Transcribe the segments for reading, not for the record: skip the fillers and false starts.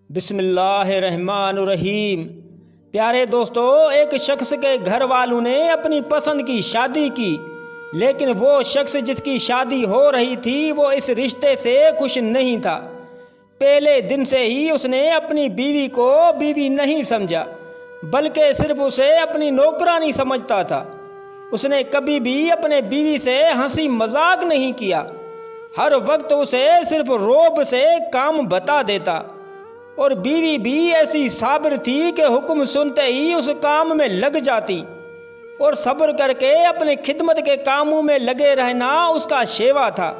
بسم اللہ الرحمن الرحیم۔ پیارے دوستو، ایک شخص کے گھر والوں نے اپنی پسند کی شادی کی، لیکن وہ شخص جس کی شادی ہو رہی تھی وہ اس رشتے سے خوش نہیں تھا۔ پہلے دن سے ہی اس نے اپنی بیوی کو بیوی نہیں سمجھا، بلکہ صرف اسے اپنی نوکرانی سمجھتا تھا۔ اس نے کبھی بھی اپنے بیوی سے ہنسی مذاق نہیں کیا، ہر وقت اسے صرف رعب سے کام بتا دیتا، اور بیوی بھی ایسی صابر تھی کہ حکم سنتے ہی اس کام میں لگ جاتی، اور صبر کر کے اپنے خدمت کے کاموں میں لگے رہنا اس کا شیوا تھا۔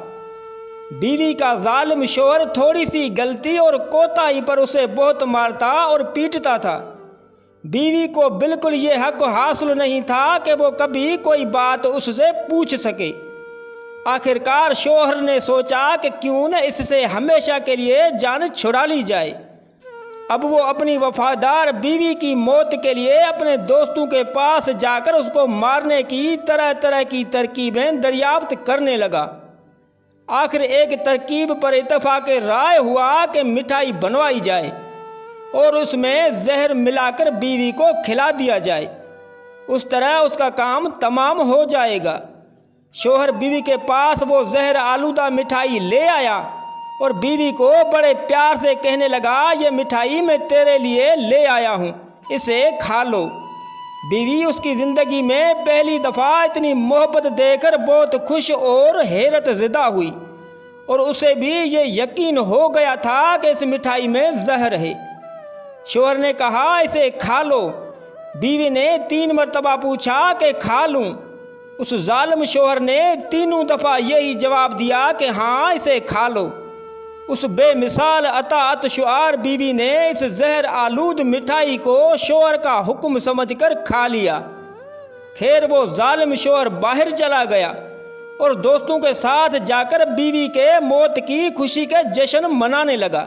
بیوی کا ظالم شوہر تھوڑی سی غلطی اور کوتاہی پر اسے بہت مارتا اور پیٹتا تھا۔ بیوی کو بالکل یہ حق حاصل نہیں تھا کہ وہ کبھی کوئی بات اس سے پوچھ سکے۔ آخرکار شوہر نے سوچا کہ کیوں نہ اس سے ہمیشہ کے لیے جان چھڑا لی جائے۔ اب وہ اپنی وفادار بیوی کی موت کے لیے اپنے دوستوں کے پاس جا کر اس کو مارنے کی طرح طرح کی ترکیبیں دریافت کرنے لگا۔ آخر ایک ترکیب پر اتفاق رائے ہوا کہ مٹھائی بنوائی جائے اور اس میں زہر ملا کر بیوی کو کھلا دیا جائے، اس طرح اس کا کام تمام ہو جائے گا۔ شوہر بیوی کے پاس وہ زہر آلودہ مٹھائی لے آیا اور بیوی کو بڑے پیار سے کہنے لگا، یہ مٹھائی میں تیرے لیے لے آیا ہوں، اسے کھا لو۔ بیوی اس کی زندگی میں پہلی دفعہ اتنی محبت دے کر بہت خوش اور حیرت زدہ ہوئی، اور اسے بھی یہ یقین ہو گیا تھا کہ اس مٹھائی میں زہر ہے۔ شوہر نے کہا، اسے کھا لو۔ بیوی نے 3 مرتبہ پوچھا کہ کھا لوں۔ اس ظالم شوہر نے 3 دفعہ یہی جواب دیا کہ ہاں، اسے کھا لو۔ اس بے مثال اطاعت شعار بیوی نے اس زہر آلود مٹھائی کو شوہر کا حکم سمجھ کر کھا لیا۔ پھر وہ ظالم شوہر باہر چلا گیا اور دوستوں کے ساتھ جا کر بیوی کے موت کی خوشی کے جشن منانے لگا،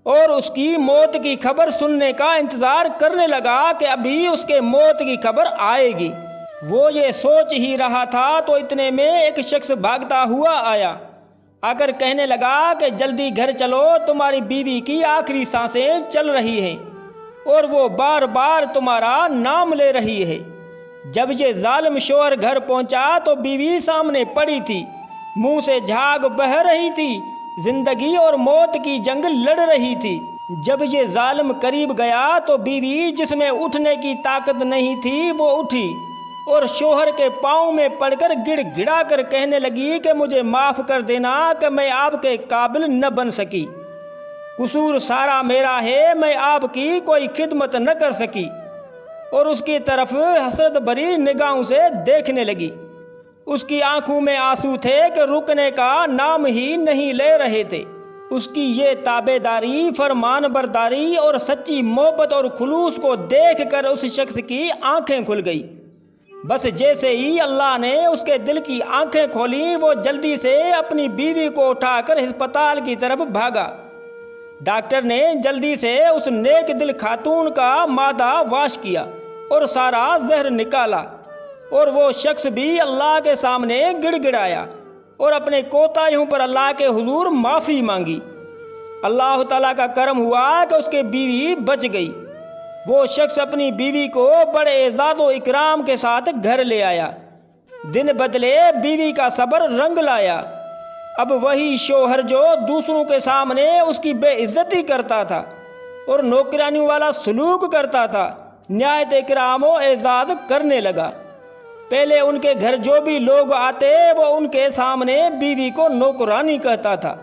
اور اس کی موت کی خبر سننے کا انتظار کرنے لگا کہ ابھی اس کے موت کی خبر آئے گی۔ وہ یہ سوچ ہی رہا تھا تو اتنے میں ایک شخص بھاگتا ہوا آیا، آ کر کہنے لگا کہ جلدی گھر چلو، تمہاری بیوی کی آخری سانسیں چل رہی ہیں اور وہ بار بار تمہارا نام لے رہی ہے۔ جب یہ ظالم شوہر گھر پہنچا تو بیوی سامنے پڑی تھی، منہ سے جھاگ بہہ رہی تھی، زندگی اور موت کی جنگ لڑ رہی تھی۔ جب یہ ظالم قریب گیا تو بیوی، جس میں اٹھنے کی طاقت نہیں تھی، وہ اٹھی اور شوہر کے پاؤں میں پڑ کر گڑ گڑا کر کہنے لگی کہ مجھے معاف کر دینا کہ میں آپ کے قابل نہ بن سکی، قصور سارا میرا ہے، میں آپ کی کوئی خدمت نہ کر سکی، اور اس کی طرف حسرت بھری نگاہوں سے دیکھنے لگی۔ اس کی آنکھوں میں آنسو تھے کہ رکنے کا نام ہی نہیں لے رہے تھے۔ اس کی یہ تابع داری، فرمان برداری اور سچی محبت اور خلوص کو دیکھ کر اس شخص کی آنکھیں کھل گئی۔ بس جیسے ہی اللہ نے اس کے دل کی آنکھیں کھولیں، وہ جلدی سے اپنی بیوی کو اٹھا کر ہسپتال کی طرف بھاگا۔ ڈاکٹر نے جلدی سے اس نیک دل خاتون کا معدہ واش کیا اور سارا زہر نکالا، اور وہ شخص بھی اللہ کے سامنے گڑ گڑایا اور اپنے کوتاہیوں پر اللہ کے حضور معافی مانگی۔ اللہ تعالیٰ کا کرم ہوا کہ اس کی بیوی بچ گئی۔ وہ شخص اپنی بیوی کو بڑے اعزاز و اکرام کے ساتھ گھر لے آیا۔ دن بدلے بیوی کا صبر رنگ لایا۔ اب وہی شوہر جو دوسروں کے سامنے اس کی بے عزتی کرتا تھا اور نوکرانیوں والا سلوک کرتا تھا، نہایت اکرام و اعزاز کرنے لگا۔ پہلے ان کے گھر جو بھی لوگ آتے وہ ان کے سامنے بیوی کو نوکرانی کہتا تھا۔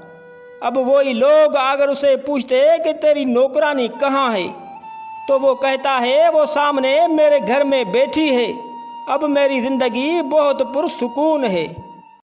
اب وہی لوگ اگر اسے پوچھتے کہ تیری نوکرانی کہاں ہے تو وہ کہتا ہے، وہ سامنے میرے گھر میں بیٹھی ہے، اب میری زندگی بہت پرسکون ہے۔